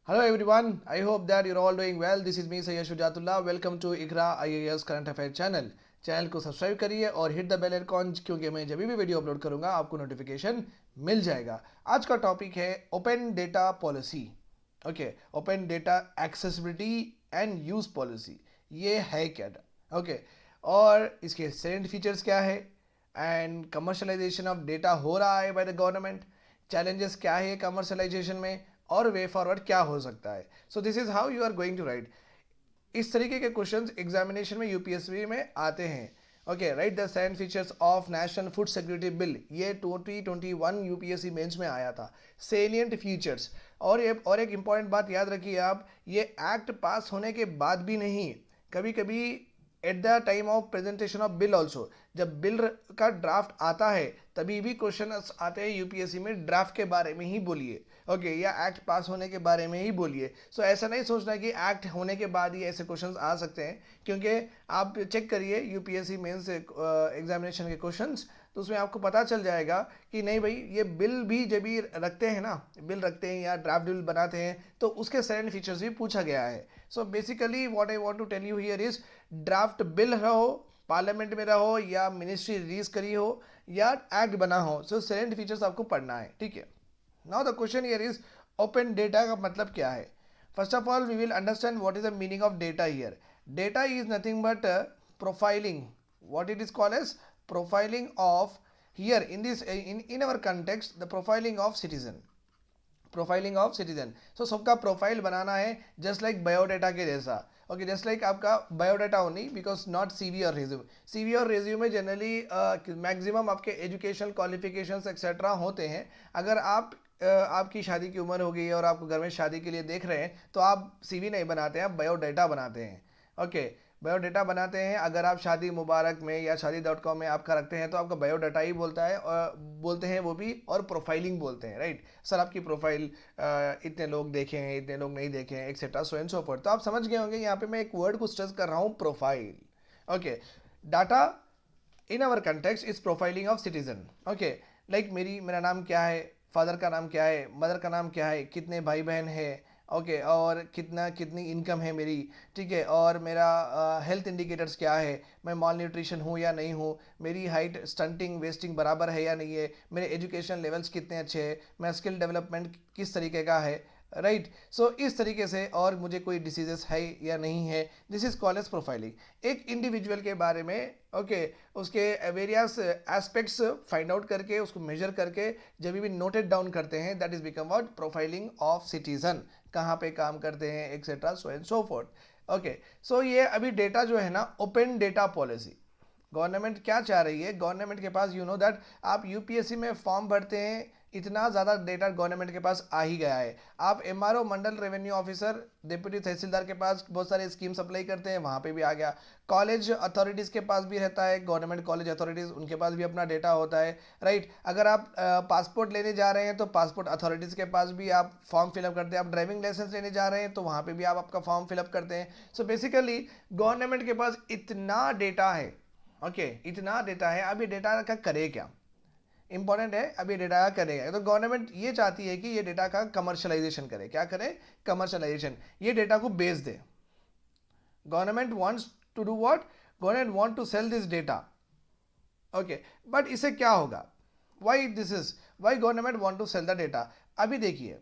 Hello everyone, I hope that you're all doing well. This is me Sayyid Shujatullah. Welcome to Iqra IAS current affair channel को subscribe करिए और hit the bell icon, क्योंकि मैं जब भी video upload करूंगा आपको नोटिफिकेशन मिल जाएगा। आज का टॉपिक है open data policy. Okay, open data accessibility and use policy, ये है क्या? ओके, और इसके सेलेंट फीचर्स क्या है एंड कमर्शलाइजेशन ऑफ डेटा हो रहा है बाय द गवर्नमेंट, चैलेंजेस क्या है कमर्शलाइजेशन में और वे फॉरवर्ड क्या हो सकता है। So this is how you are going to write. इस तरीके के क्वेश्चंस एग्जामिनेशन में यूपीएससी में आते हैं। Okay, right the 7 features of national food security bill, ये 2021 यूपीएससी मेंस में आया था। सेलिएंट फीचर्स, और एक इंपॉर्टेंट बात याद रखिए आप, ये एक्ट पास होने के बाद भी नहीं, कभी कभी at the time of presentation of bill also, जब बिल का ड्राफ्ट आता है तभी भी क्वेश्चन आते हैं यूपीएससी में, ड्राफ्ट के बारे में ही बोलिए। ओके, या एक्ट पास होने के बारे में ही बोलिए। सो ऐसा नहीं सोचना कि एक्ट होने के बाद ही ऐसे क्वेश्चंस आ सकते हैं, क्योंकि आप चेक करिए यूपीएससी मेंस एग्जामिनेशन के क्वेश्चंस, तो उसमें आपको पता चल जाएगा कि नहीं भाई, ये बिल भी जब भी रखते हैं ना, बिल रखते हैं या ड्राफ्ट बिल बनाते हैं, तो उसके सेलेंट फीचर्स भी पूछा गया है। So basically what I want to tell you here is, draft bill रहो, पार्लियामेंट में रहो या मिनिस्ट्री रिलीज करी हो या एक्ट बना हो, सो सेलेंट फीचर्स आपको पढ़ना है, ठीक है। Now the question here is, open data का मतलब क्या है? First of all we will understand what is the meaning of data here. Data is nothing but profiling, what it is called as profiling of, here in this in our context, the profiling of citizen, profiling of citizen. So सबका profile बनाना है, just like biodata के जैसा। Okay, just like आपका biodata only, because not CV और resume. CV और resume में generally maximum आपके एजुकेशन क्वालिफिकेशंस एक्सेट्रा होते हैं। अगर आपकी शादी की उम्र हो गई है और आपको घर में शादी के लिए देख रहे हैं, तो आप सीवी नहीं बनाते हैं, आप बायोडाटा बनाते हैं। ओके, बायोडाटा बनाते हैं। अगर आप शादी मुबारक में या शादी.com में आपका रखते हैं, तो आपका बायोडाटा ही बोलता है, और बोलते हैं वो भी, और प्रोफाइलिंग बोलते हैं, राइट। सर आपकी प्रोफाइल इतने लोग देखे हैं, इतने लोग नहीं देखे हैं, etcetera so and so forth. तो आप समझ गए होंगे यहाँ पे मैं एक वर्ड को स्ट्रेस कर रहा हूँ, profile. Okay, data in our context is profiling of citizen. Okay, like मेरा नाम क्या है, फादर का नाम क्या है, मदर का नाम क्या है, कितने भाई बहन है, ओके, और कितनी इनकम है मेरी, ठीक है, और मेरा हेल्थ इंडिकेटर्स क्या है, मैं मॉल न्यूट्रिशन हूँ या नहीं हूँ, मेरी हाइट स्टंटिंग वेस्टिंग बराबर है या नहीं है, मेरे एजुकेशन लेवल्स कितने अच्छे हैं, मैं स्किल डेवलपमेंट किस तरीके का है, राइट। सो इस तरीके से, और मुझे कोई डिसीजेस है या नहीं है, this is called as profiling. एक इंडिविजुअल के बारे में, ओके, उसके वेरियस एस्पेक्ट्स फाइंड आउट करके, उसको मेजर करके जब भी नोटेड डाउन करते हैं, that is become what, profiling of citizen. कहाँ पे काम करते हैं, etcetera so and so forth. Okay, so ये अभी डेटा जो है ना, ओपन डेटा पॉलिसी, गवर्नमेंट क्या चाह रही है? गवर्नमेंट के पास, यू नो दैट, आप यूपीएससी में फॉर्म भरते हैं, इतना ज़्यादा डेटा गवर्नमेंट के पास आ ही गया है। आप एमआरओ, मंडल रेवेन्यू ऑफिसर, डिप्टी तहसीलदार के पास बहुत सारे स्कीम्स अप्लाई करते हैं, वहाँ पे भी आ गया। कॉलेज अथॉरिटीज़ के पास भी रहता है, गवर्नमेंट कॉलेज अथॉरिटीज़, उनके पास भी अपना डेटा होता है, राइट। अगर आप पासपोर्ट लेने जा रहे हैं, तो पासपोर्ट अथॉरिटीज़ के पास भी आप फॉर्म फिलअप करते हैं। आप ड्राइविंग लाइसेंस लेने जा रहे हैं, तो वहाँ पर भी आप आपका फॉर्म फिलअप करते हैं। सो बेसिकली गवर्नमेंट के पास इतना डेटा है, ओके, इतना डेटा है। अब ये डेटा का करे क्या? इंपॉर्टेंट है, अब ये डेटा का करेगा, तो गवर्नमेंट ये चाहती है कि ये डेटा का कमर्शलाइजेशन करे। क्या करे? कमर्शलाइजेशन, ये डेटा को बेच दे। Government wants to do what? Government want to sell this data. Okay, but इससे क्या होगा? Why this is, why government want to sell the data? अभी देखिए,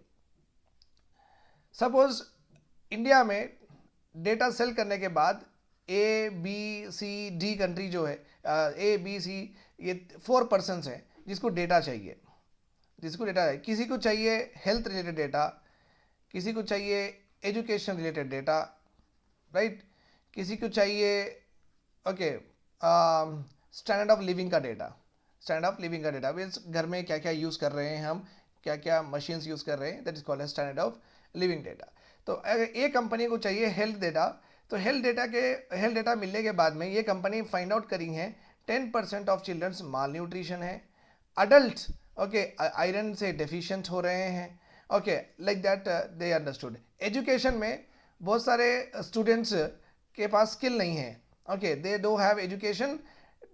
सपोज इंडिया में डेटा सेल करने के बाद A B C D country जो है, ए बी सी, ये 4 पर्सनस हैं जिसको डेटा चाहिए, किसी को चाहिए हेल्थ रिलेटेड डेटा, किसी को चाहिए एजुकेशन रिलेटेड डेटा, राइट, किसी को चाहिए, ओके, स्टैंडर्ड ऑफ लिविंग का डेटा। स्टैंडर्ड ऑफ लिविंग का डेटा मीन्स घर में क्या क्या यूज़ कर रहे हैं हम, क्या क्या मशीन्स यूज़ कर रहे हैं, that is called standard of living data. तो अगर एक कंपनी को चाहिए हेल्थ डेटा, तो हेल्थ डेटा मिलने के बाद में ये कंपनी फाइंड आउट करी है 10% ऑफ चिल्ड्रंस माल न्यूट्रिशन है, अडल्ट, ओके, आयरन से डेफिशिएंट हो रहे हैं, okay, like that they understood. Education में बहुत सारे स्टूडेंट्स के पास स्किल नहीं है, okay, they do have education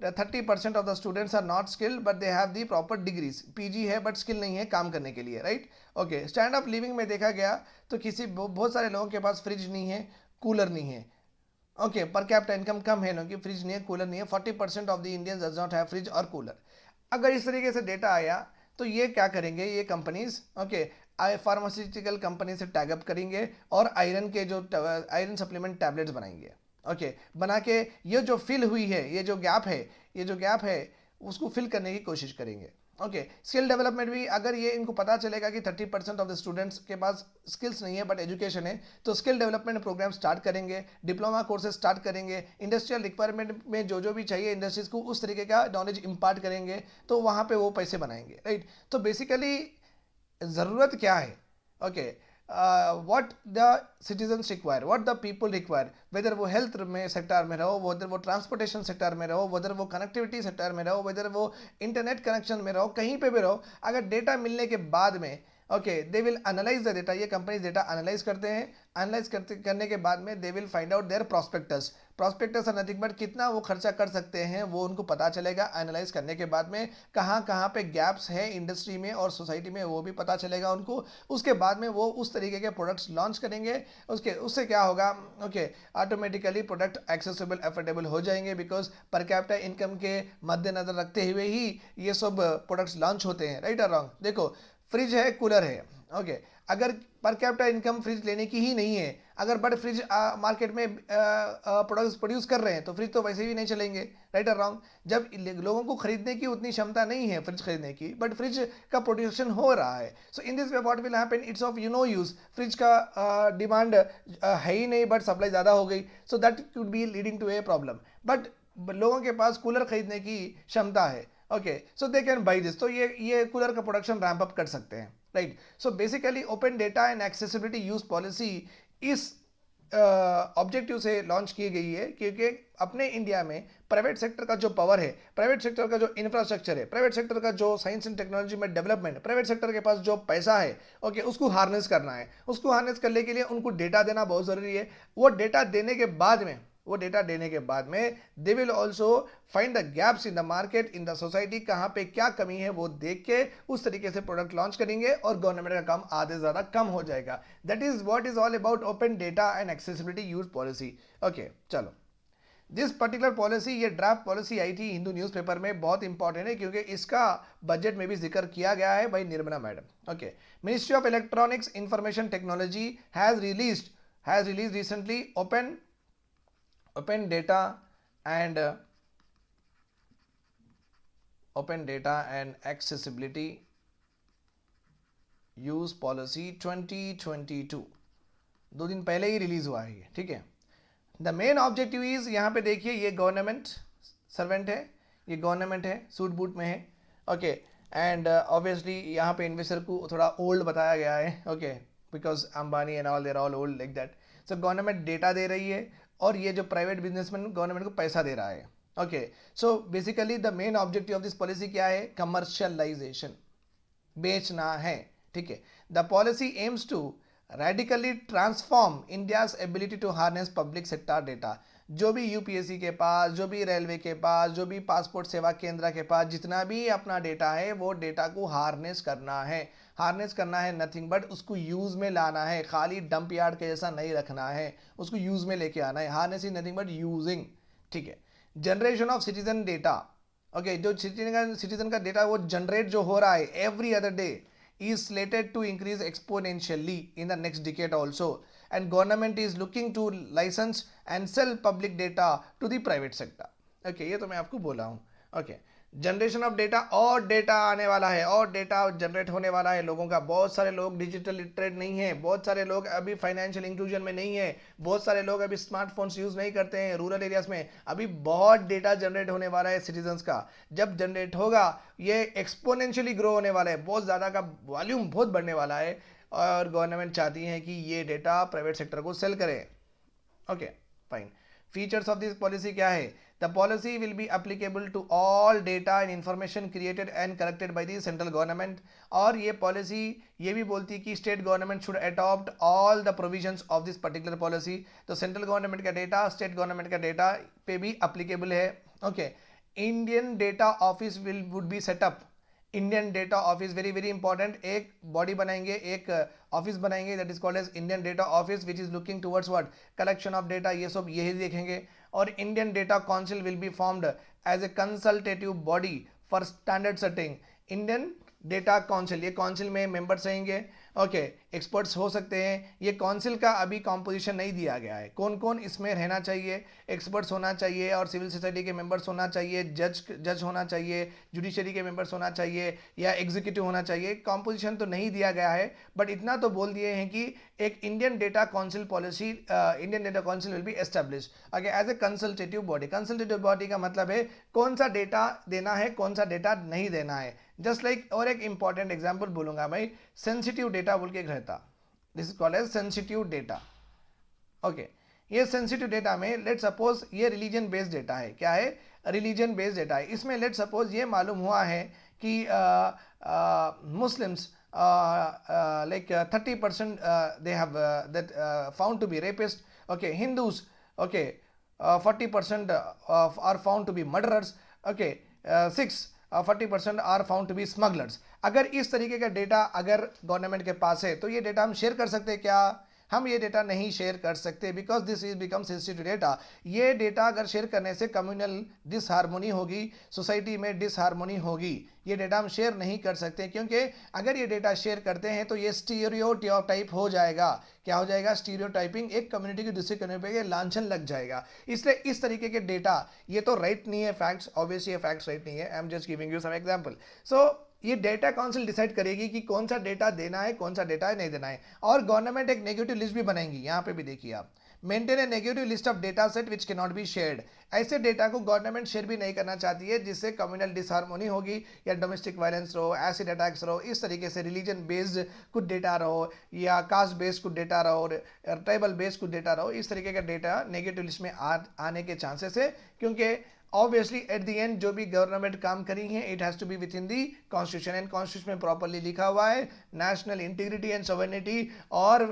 30% of the students are not skilled but they have the proper degrees, PG है बट स्किल नहीं है काम करने के लिए, right. Okay, stand of living में देखा गया तो बहुत सारे लोगों के पास फ्रिज नहीं है, कूलर नहीं है। ओके, पर कैपिटा इनकम कम है, क्योंकि फ्रिज नहीं है, कूलर नहीं है। 40% of the Indians does not have fridge और कूलर। अगर इस तरीके से डेटा आया तो ये क्या करेंगे, ये कंपनीज ओके फार्मास्यूटिकल कंपनी से टैगअप करेंगे और आयरन के जो आयरन सप्लीमेंट टैबलेट्स बनाएंगे। ओके, बना के ये जो फिल हुई है, ये जो गैप है उसको फिल करने की कोशिश करेंगे। ओके, स्किल डेवलपमेंट भी, अगर ये इनको पता चलेगा कि 30% ऑफ द स्टूडेंट्स के पास स्किल्स नहीं है बट एजुकेशन है, तो स्किल डेवलपमेंट प्रोग्राम स्टार्ट करेंगे, डिप्लोमा कोर्सेज स्टार्ट करेंगे, इंडस्ट्रियल रिक्वायरमेंट में जो भी चाहिए इंडस्ट्रीज को उस तरीके का नॉलेज इम्पार्ट करेंगे, तो वहाँ पे वो पैसे बनाएंगे, राइट। तो बेसिकली ज़रूरत क्या है, okay, what the citizens require, what the people require, whether वो हेल्थ में सेक्टर में रहो, वेदर वो ट्रांसपोर्टेशन सेक्टर में रहो, वेदर वो कनेक्टिविटी सेक्टर में रहो, वेदर वो इंटरनेट कनेक्शन में रहो, कहीं पे भी रहो, अगर डेटा मिलने के बाद में okay they will analyse the data, ये कंपनीज डेटा एनालाइज करते हैं, करने के बाद में they will find out their prospects और नथिंग बट कितना वो खर्चा कर सकते हैं वो उनको पता चलेगा। एनालाइज करने के बाद में कहाँ कहाँ पे गैप्स है इंडस्ट्री में और सोसाइटी में वो भी पता चलेगा उनको। उसके बाद में वो उस तरीके के प्रोडक्ट्स लॉन्च करेंगे। उससे क्या होगा, okay automatically product accessible affordable हो जाएंगे, बिकॉज पर कैपिटा इनकम के मद्देनजर रखते हुए ही ये सब प्रोडक्ट्स लॉन्च होते हैं, राइट और रॉन्ग। देखो, फ्रिज है, कूलर है, ओके अगर पर कैपिटा इनकम फ्रिज लेने की ही नहीं है, अगर बड़े फ्रिज मार्केट में प्रोडक्ट्स प्रोड्यूस कर रहे हैं तो फ्रिज तो वैसे भी नहीं चलेंगे, राइट और रॉन्ग। जब लोगों को खरीदने की उतनी क्षमता नहीं है फ्रिज खरीदने की, बट फ्रिज का प्रोड्यूक्शन हो रहा है, so in this way what will happen, it's of use, fridge का डिमांड है ही नहीं बट सप्लाई ज़्यादा हो गई, so that could be leading to a problem. But लोगों के पास कूलर खरीदने की क्षमता है, okay so they can buy this, तो ये कूलर का प्रोडक्शन रैंप अप कर सकते हैं, right. So basically open data and accessibility use policy इस ऑब्जेक्टिव से लॉन्च की गई है, क्योंकि अपने इंडिया में प्राइवेट सेक्टर का जो पावर है, प्राइवेट सेक्टर का जो इंफ्रास्ट्रक्चर है, प्राइवेट सेक्टर का जो साइंस एंड टेक्नोलॉजी में डेवलपमेंट, प्राइवेट सेक्टर के पास जो पैसा है, ओके उसको हार्नेस करना है। उसको हार्नेस करने के लिए उनको डेटा देना बहुत ज़रूरी है। वो डेटा देने के बाद में they will also find the gaps in the market, in the society, कहाँ पे क्या कमी है वो देख के उस तरीके से प्रोडक्ट लॉन्च करेंगे और गवर्नमेंट का काम आधे से ज़्यादा कम हो जाएगा। That is what is all about open data and accessibility use policy. Okay चलो, दिस पर्टिकुलर पॉलिसी, ये ड्राफ्ट पॉलिसी आई थी हिंदू न्यूज़पेपर में, बहुत इंपॉर्टेंट है क्योंकि इसका बजट में भी जिक्र किया गया है by Nirmala madam. Okay, ministry of electronics information technology has release recently open data and accessibility use policy 2022, 2 दिन पहले ही रिलीज हुआ है ये, ठीक है। द मेन ऑब्जेक्टिव इज, यहाँ पे देखिए ये गवर्नमेंट सर्वेंट है, ये गवर्नमेंट है, सूट बूट में है, ओके एंड ऑब्वियसली यहाँ पे इन्वेस्टर को थोड़ा ओल्ड बताया गया है, okay because Ambani and all there all old like that. So government data दे रही है और ये जो प्राइवेट बिजनेसमैन गवर्नमेंट को पैसा दे रहा है, okay. So basically the main objective of this policy क्या है, कमर्शियलाइजेशन, बेचना है, ठीक है। The policy aims to radically transform India's ability to harness public sector data. जो भी यूपीएससी के पास, जो भी रेलवे के पास, जो भी पासपोर्ट सेवा केंद्र के पास जितना भी अपना डेटा है, वो डेटा को हार्नेस करना है। नथिंग बट उसको यूज में लाना है, खाली डंप यार्ड के जैसा नहीं रखना है, उसको यूज में लेके आना है। Harness is nothing but using, ठीक है। Generation of citizen data, okay जो सिटीजन का डेटा वो जनरेट जो हो रहा है every other day is slated to increase exponentially in the next decade also, and government is looking to license and sell public data to the private sector। okay, ये तो मैं आपको बोला हूँ, okay। जनरेशन ऑफ डेटा, और data आने वाला है और डेटा जनरेट होने वाला है लोगों का। बहुत सारे लोग डिजिटल लिटरेट नहीं है, बहुत सारे लोग अभी फाइनेंशियल इंक्लूजन में नहीं है, बहुत सारे लोग अभी स्मार्टफोन्स यूज़ नहीं करते हैं रूरल एरियाज में। अभी बहुत डेटा जनरेट होने वाला है सिटीजन्स का। जब जनरेट होगा ये एक्सपोनेंशियली ग्रो होने वाला है, बहुत ज़्यादा का वॉल्यूम बहुत बढ़ने वाला है, और गवर्नमेंट चाहती है कि ये डेटा प्राइवेट सेक्टर को सेल करे। Okay fine. Features of this policy क्या है, the policy will be applicable to all data and information created and collected by the central government. और ये पॉलिसी ये भी बोलती है कि state government should adopt all the provisions of this particular policy. तो सेंट्रल गवर्नमेंट का data state government का डेटा पे भी एप्लीकेबल है, okay. Indian data office will would be setup. Indian data office very very important, एक body बनाएंगे, एक office बनाएंगे, that is called as Indian data office which is looking towards what, collection of data, ये सब यही देखेंगे। और Indian data council will be formed as a consultative body for standard setting. Indian data council, ये council में members रहेंगे, okay, experts हो सकते हैं। ये काउंसिल का अभी कॉम्पोजिशन नहीं दिया गया है, कौन कौन इसमें रहना चाहिए, एक्सपर्ट्स होना चाहिए और सिविल सोसाइटी के मेंबर्स होना चाहिए, जज होना चाहिए, जुडिशरी के मेंबर्स होना चाहिए या एग्जीक्यूटिव होना चाहिए। कॉम्पोजिशन तो नहीं दिया गया है, बट इतना तो बोल दिए हैं कि एक Indian data council policy, Indian data council will be establish as a consultative body. Consultative body का मतलब है कौन सा डेटा देना है, कौन सा डेटा नहीं देना है। जस्ट लाइक और एक इंपॉर्टेंट एग्जाम्पल बोलूंगा भाई, सेंसिटिव डेटा बोल के एक रहता, this is called as sensitive data, okay. ये सेंसिटिव डेटा में लेट सपोज ये रिलीजन बेस्ड डेटा है, क्या है, रिलीजन बेस्ड डेटा है। इसमें लेट सपोज ये मालूम हुआ है कि Muslims like 30% they have that found to be rapist, okay, Hindus, okay, 40% are found to be murderers, okay, 40% are found to be smugglers. अगर इस तरीके का डेटा अगर गवर्नमेंट के पास है तो ये डेटा हम शेयर कर सकते हैं क्या, हम ये डेटा नहीं शेयर कर सकते, because this is become sensitive data. ये डेटा अगर शेयर करने से कम्युनल डिसहार्मोनी होगी, सोसाइटी में डिसहार्मोनी होगी, ये डेटा हम शेयर नहीं कर सकते, क्योंकि अगर ये डेटा शेयर करते हैं तो ये स्टीरियोटाइप हो जाएगा। क्या हो जाएगा, स्टीरियोटाइपिंग, एक कम्युनिटी की दूसरी कम्युनिटी पे लांछन लग जाएगा। इसलिए इस तरीके के डेटा, ये तो राइट नहीं है, फैक्ट्स ऑब्वियसली फैक्ट्स राइट नहीं है, I am just giving you some example. So ये डेटा काउंसिल डिसाइड करेगी कि कौन सा डेटा देना है, कौन सा डेटा नहीं देना है। और गवर्नमेंट एक नेगेटिव लिस्ट भी बनाएंगी, यहाँ पे भी देखिए आप, maintain A negative list of data set which can not be shared. ऐसे डेटा को गवर्नमेंट शेयर भी नहीं करना चाहती है जिससे कम्युनल डिसहार्मोनी होगी या डोमेस्टिक वायलेंस रहो, एसिड अटैक्स रहो, इस तरीके से रिलीजन बेस्ड कुछ डेटा रहो या कास्ट बेस्ड कुछ डेटा रहो, ट्राइबल बेस्ड कुछ डेटा रहो, इस तरीके का डेटा नेगेटिव लिस्ट में आने के चांसेस है। क्योंकि ऑब्वियसली एट द एंड जो भी गवर्नमेंट काम करी है it has to be with in the constitution, and constitution में प्रॉपरली लिखा हुआ है नेशनल इंटीग्रिटी एंड सॉवरेनिटी और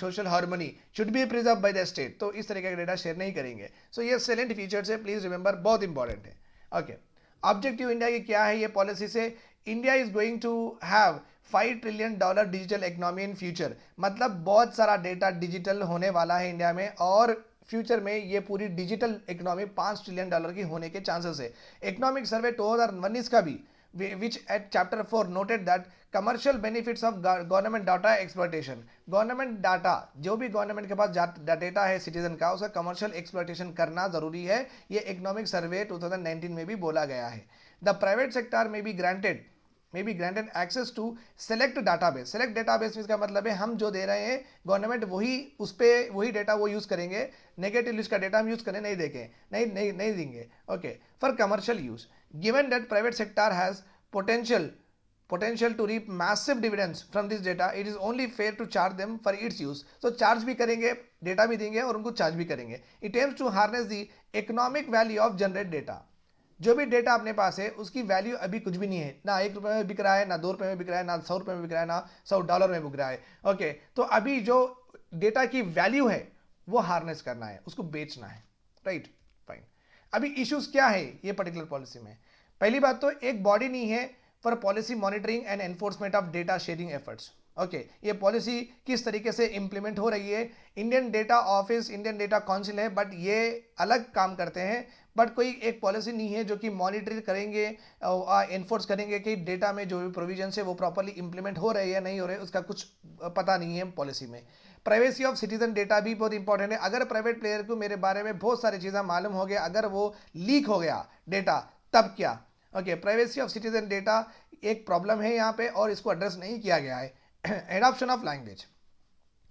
social harmony should be preserve by the state. तो इस तरीके का डेटा शेयर नहीं करेंगे। सो ये सेलेंट फीचर्स है, प्लीज रिमेंबर, बहुत इंपॉर्टेंट है, ओके। ऑब्जेक्टिव इंडिया की क्या है ये पॉलिसी से, India is going to have $5 trillion digital economy in future. मतलब बहुत सारा डेटा डिजिटल होने वाला है इंडिया में, और फ्यूचर में ये पूरी डिजिटल इकोनॉमी $5 ट्रिलियन की होने के चांसेस है। इकोनॉमिक सर्वे 2019 का भी which at chapter 4 noted that commercial benefits of government data exploitation. Government data, जो भी गवर्नमेंट के पास डेटा है सिटीजन का, उसका कमर्शियल एक्सप्लॉयटेशन करना जरूरी है, ये इकोनॉमिक सर्वे 2019 में भी बोला गया है। द प्राइवेट सेक्टर में be granted access to select database. Select database इसका मतलब है हम जो दे रहे हैं गवर्नमेंट वही डेटा वो यूज करेंगे, नेगेटिव लिस्ट का डेटा हम यूज करने नहीं देंगे, नहीं देंगे, okay, for commercial use. Given that private sector has potential to reap massive dividends from this data, it is only fair to charge them for its use। so charge भी करेंगे, data भी देंगे और उनको चार्ज भी करेंगे। it aims to harness the economic value of generate data। जो भी डेटा अपने पास है उसकी वैल्यू अभी कुछ भी नहीं है, ना ₹1 में बिक रहा है, ना ₹2 में बिक रहा है, ना ₹100 में बिक रहा है, ना $100 में बिक रहा है, ओके। तो अभी जो डेटा की वैल्यू है वो हार्नेस करना है, उसको बेचना है, राइट, फाइन। अभी इश्यूज क्या है ये पर्टिकुलर पॉलिसी में, पहली बात तो एक बॉडी नहीं है for policy monitoring and enforcement of data sharing efforts, okay. ये पॉलिसी किस तरीके से इंप्लीमेंट हो रही है, Indian data office, Indian data council है, बट ये अलग काम करते हैं, बट कोई एक पॉलिसी नहीं है जो कि मॉनिटर करेंगे, एनफोर्स करेंगे कि डेटा में जो भी प्रोविजन है वो प्रॉपर्ली इंप्लीमेंट हो रहे हैं या नहीं हो रहे, उसका कुछ पता नहीं है पॉलिसी में। प्राइवेसी ऑफ सिटीजन डेटा भी बहुत इंपॉर्टेंट है। अगर प्राइवेट प्लेयर को मेरे बारे में बहुत सारी चीज़ें मालूम हो गया, अगर वो लीक हो गया डेटा, तब क्या, okay. Privacy of citizen data एक प्रॉब्लम है यहाँ पे और इसको एड्रेस नहीं किया गया है। एडॉप्शन ऑफ लैंग्वेज,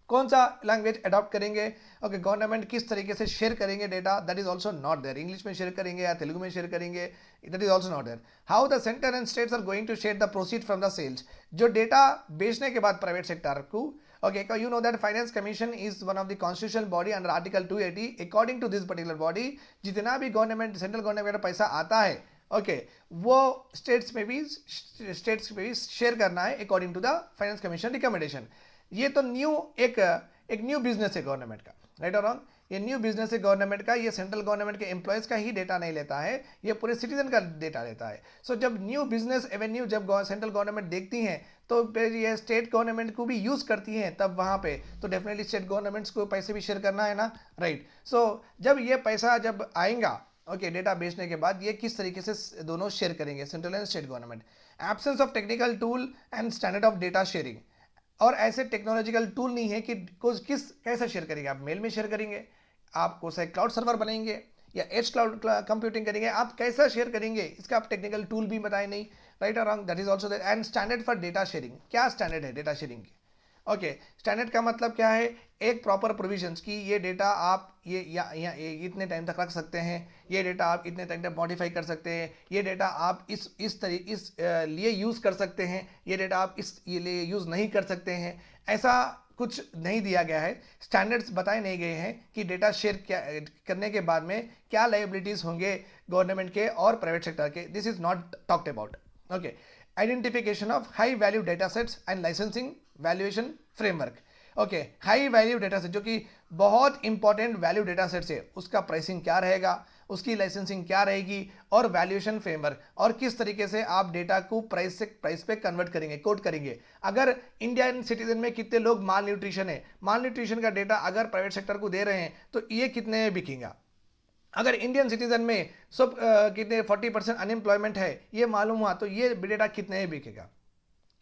कौन सा लैंग्वेज अडॉप्ट करेंगे, ओके, गवर्नमेंट किस तरीके से शेयर करेंगे data, that is also not there. English में शेयर करेंगे या तेलुगु में शेयर करेंगे, that is also not there. How the centre and states are going to share the proceed from the sales, जो डेटा बेचने के बाद प्राइवेट सेक्टर को, okay, you know that finance commission is one of the constitutional body under article 280। according to this particular body जितना भी government, central government का पैसा आता है, ओके, वो स्टेट्स में भी शेयर करना है according to the finance commission recommendation. ये तो एक न्यू बिजनेस है गवर्नमेंट का, राइट और रॉन्ग? ये न्यू बिजनेस है गवर्नमेंट का, ये सेंट्रल गवर्नमेंट के एम्प्लॉयज़ का ही डेटा नहीं लेता है, ये पूरे सिटीजन का डेटा लेता है। सो जब न्यू बिजनेस एवेन्यू जब सेंट्रल गवर्नमेंट देखती हैं तो फिर ये स्टेट गवर्नमेंट को भी यूज़ करती हैं, तब वहाँ पे तो डेफिनेटली स्टेट गवर्नमेंट्स को पैसे भी शेयर करना है ना, राइट? सो जब ये पैसा जब आएगा ओके डेटा बेचने के बाद, ये किस तरीके से दोनों शेयर करेंगे, central and state government? Absence of technical tool and standard of data sharing, और ऐसे टेक्नोलॉजिकल टूल नहीं है कि कैसे शेयर करेंगे? आप मेल में शेयर करेंगे, आप कोई सा क्लाउड सर्वर बनाएंगे या एज क्लाउड कंप्यूटिंग करेंगे, आप कैसा शेयर करेंगे? इसका आप टेक्निकल टूल भी बताए नहीं, राइट और wrong? That is also there. And standard for data sharing, क्या स्टैंडर्ड है डेटा शेयरिंग के? ओके स्टैंडर्ड का मतलब क्या है? एक प्रॉपर प्रोविजंस की ये डेटा आप ये इतने टाइम तक रख सकते हैं, ये डेटा आप इतने टाइम तक मॉडिफाई कर सकते हैं, ये डेटा आप इस लिए यूज़ कर सकते हैं, ये डेटा आप इस लिए यूज़ नहीं कर सकते हैं, ऐसा कुछ नहीं दिया गया है। स्टैंडर्ड्स बताए नहीं गए हैं कि डेटा शेयर क्या करने के बाद में क्या लायबिलिटीज़ होंगे गवर्नमेंट के और प्राइवेट सेक्टर के। This is not talked about. Okay identification of high value data sets and licensing valuation framework. Okay high value data set जो कि बहुत इंपॉर्टेंट वैल्यू डेटा सेट्स है, उसका प्राइसिंग क्या रहेगा, उसकी लाइसेंसिंग क्या रहेगी, और वैल्यूएशन फ्रेमवर्क, और किस तरीके से आप डेटा को प्राइस पे कन्वर्ट करेंगे, कोट करेंगे। अगर इंडियन सिटीजन में कितने लोग माल न्यूट्रिशन है, माल न्यूट्रिशन का डेटा अगर प्राइवेट सेक्टर को दे रहे हैं तो ये कितने में बिकेगा? अगर इंडियन सिटीजन में सब कितने 40% अनएम्प्लॉयमेंट है ये मालूम हुआ तो ये डेटा कितने में बिकेगा?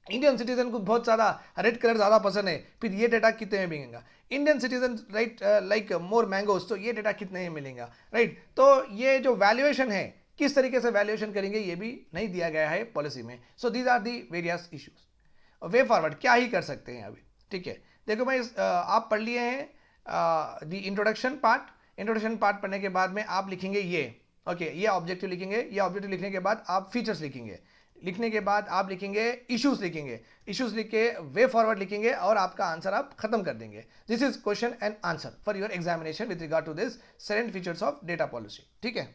इंडियन सिटीजन को बहुत ज़्यादा रेड कलर ज़्यादा पसंद है, फिर ये डेटा कितने में मिलेगा? Indian citizen right like more mangoes, तो ये डेटा कितने में मिलेगा, राइट? तो ये जो वैल्यूएशन है, किस तरीके से वैल्यूएशन करेंगे ये भी नहीं दिया गया है पॉलिसी में। So these are the various issues. Way forward क्या ही कर सकते हैं अभी, ठीक है? देखो भाई आप पढ़ लिए हैं दी इंट्रोडक्शन पार्ट। इंट्रोडक्शन पार्ट पढ़ने के बाद में आप लिखेंगे ये ओके ये ऑब्जेक्टिव लिखेंगे, ये ऑब्जेक्टिव लिखने के बाद आप फीचर्स लिखेंगे, लिखने के बाद आप लिखेंगे इश्यूज, लिखेंगे इश्यूज लिख के वे फॉरवर्ड लिखेंगे और आपका आंसर आप खत्म कर देंगे। This is question and answer for your examination with regard to this 7 features of data policy, ठीक है?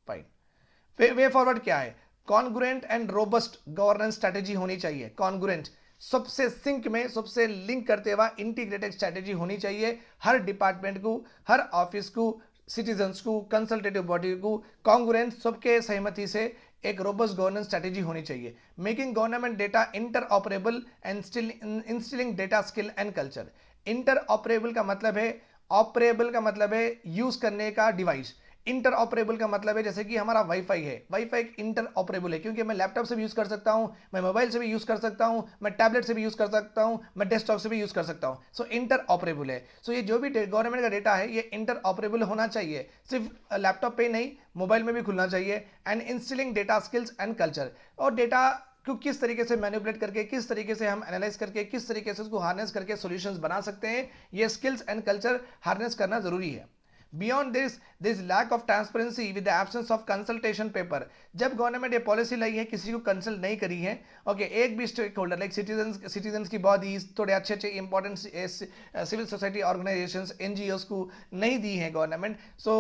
फाइन। वे फॉरवर्ड क्या है? Congruent and robust governance strategy होनी चाहिए। कॉन्ग्रुएंट सबसे सिंक में, सबसे लिंक करते हुआ इंटीग्रेटेड स्ट्रैटेजी होनी चाहिए हर डिपार्टमेंट को, हर ऑफिस को, सिटीजन्स को, कंसल्टेटिव बॉडी को। कॉन्ग्रुएंट सबके सहमति से एक रोबस्ट गवर्नेंस स्ट्रैटेजी होनी चाहिए। Making government data inter operable and instilling data skill and culture. Inter operable का मतलब है, ऑपरेबल का मतलब है यूज करने का डिवाइस। इंटर ऑपरेबल का मतलब है जैसे कि हमारा वाईफाई है, वाईफाई इंटर ऑपरेबल है क्योंकि मैं लैपटॉप से भी यूज कर सकता हूं, मैं मोबाइल से भी यूज कर सकता हूं, मैं टैबलेट से भी यूज कर सकता हूं, मैं डेस्कटॉप से भी यूज कर सकता हूं। सो इंटर ऑपरेबल है। सो ये जो भी गवर्नमेंट का डेटा है ये इंटर ऑपरेबल होना चाहिए, सिर्फ लैपटॉप पे नहीं मोबाइल में भी खुलना चाहिए। And instilling data skills and culture, और डेटा को किस तरीके से मैनिपुलेट करके, किस तरीके से हम एनालाइज करके, किस तरीके से उसको हार्नेस करके सॉल्यूशंस बना सकते हैं, ये स्किल्स एंड कल्चर हार्नेस करना जरूरी है। Beyond this lack of transparency with the absence of consultation paper, जब गवर्नमेंट ये पॉलिसी लाई है किसी को कंसल्ट नहीं करी है, ओके एक भी स्टेक होल्डर लाइक सिटीजन्स की बॉडीज, थोड़े अच्छे अच्छे important civil society organisations, NGOs को नहीं दी है गवर्नमेंट। सो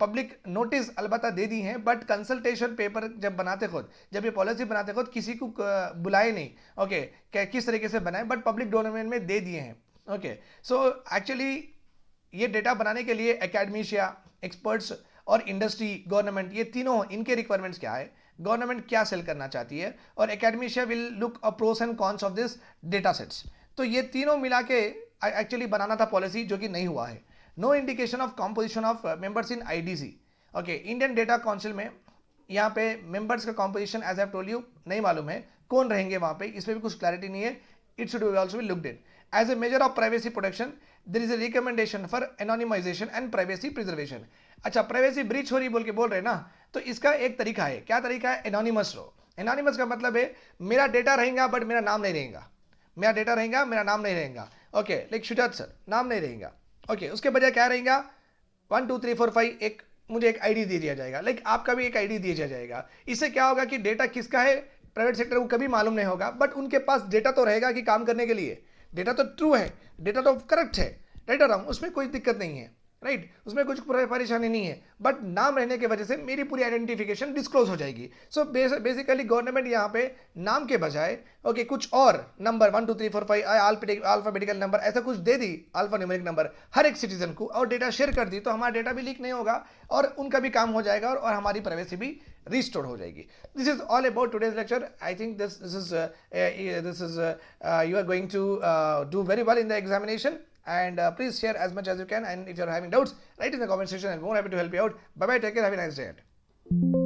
पब्लिक नोटिस अलबत्ता दे दी है, बट कंसल्टेशन पेपर जब बनाते खुद, जब ये पॉलिसी बनाते खुद किसी को बुलाए नहीं, ओके किस तरीके से बनाए, बट पब्लिक डोमेन में दे दिए हैं। ओके सो एक्चुअली ये डेटा बनाने के लिए एकेडमिशिया, एक्सपर्ट्स और इंडस्ट्री, गवर्नमेंट, ये तीनों इनके रिक्वायरमेंट्स क्या है, गवर्नमेंट क्या सेल करना चाहती है, और academia will look a pros and cons of this data sets. तो ये तीनों मिला के एक्चुअली बनाना था पॉलिसी, जो कि नहीं हुआ है। No indication of composition of members in IDC. Okay Indian data council में यहाँ पे मेंबर्स का composition as I told you नहीं मालूम है कौन रहेंगे वहाँ पे, इसमें भी कुछ क्लैरिटी नहीं है। It should also be looked in as a measure of privacy protection. there is a recommendation for anonymization and privacy preservation। अच्छा प्राइवेसी ब्रीच हो रही बोल रहे ना, तो इसका एक तरीका है, क्या तरीका है? एनोनिमस रहो। एनोनिमस का मतलब है मेरा डेटा रहेगा बट मेरा नाम नहीं रहेगा, मेरा डेटा रहेगा मेरा नाम नहीं रहेगा। ओके लाइक शुजात सर नाम नहीं रहेगा। ओके उसके बजाय क्या रहेगा? 1 2 3 4 5 एक मुझे एक आईडी दे दिया जाएगा, लाइक आपका भी एक आईडी दिया जाएगा। इससे क्या होगा कि डेटा किसका है प्राइवेट सेक्टर को कभी मालूम नहीं होगा, बट उनके पास डेटा तो रहेगा कि काम करने के लिए। डेटा तो ट्रू है, डेटा तो करेक्ट है, राइट और रॉन्ग, उसमें कोई दिक्कत नहीं है, राइट, उसमें कुछ परेशानी नहीं है, बट नाम रहने की वजह से मेरी पूरी आइडेंटिफिकेशन डिस्क्लोज हो जाएगी। सो बेसिकली गवर्नमेंट यहाँ पे नाम के बजाय ओके कुछ और नंबर 1 2 3 4 5 अल्फाबेटिकल नंबर ऐसा कुछ दे दी, अल्फा न्यूमेरिक नंबर हर एक सिटीजन को, और डेटा शेयर कर दी, तो हमारा डेटा भी लीक नहीं होगा और उनका भी काम हो जाएगा और हमारी प्राइवेसी भी रिस्टोर हो जाएगी। This is all about today's lecture. I think this is you are going to do very well in the examination, and please share as much as you can, and if you are having doubts, write in the comment section, and more happy to help you out. Bye bye, take care, have a nice day.